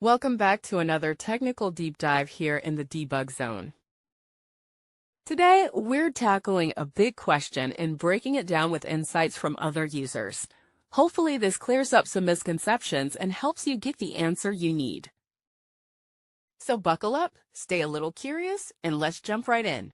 Welcome back to another technical deep dive here in the debug zone. Today, we're tackling a big question and breaking it down with insights from other users. Hopefully, this clears up some misconceptions and helps you get the answer you need. So buckle up, stay a little curious, and let's jump right in.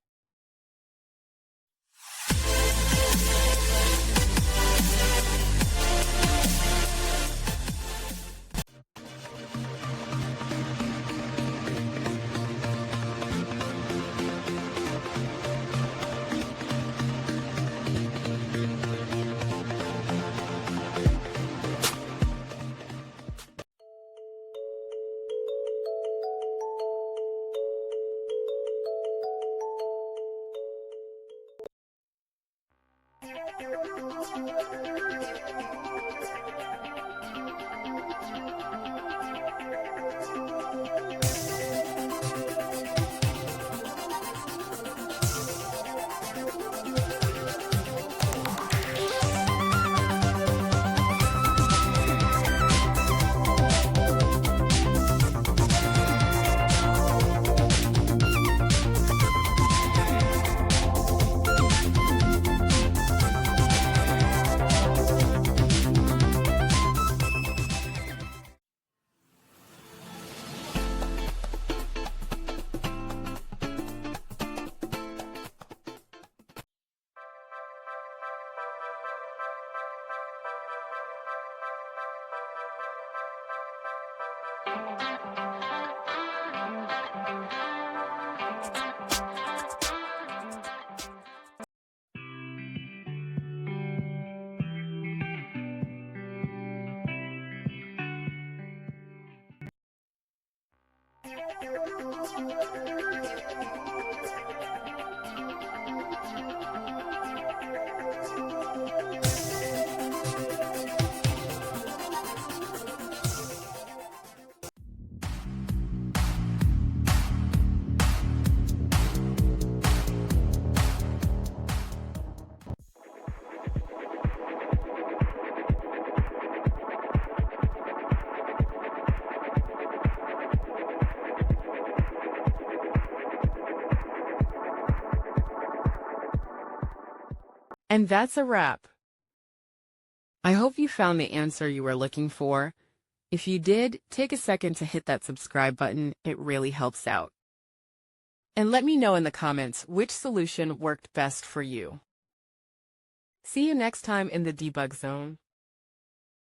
And that's a wrap. I hope you found the answer you were looking for. If you did, take a second to hit that subscribe button. It really helps out. And let me know in the comments which solution worked best for you. See you next time in the debug zone.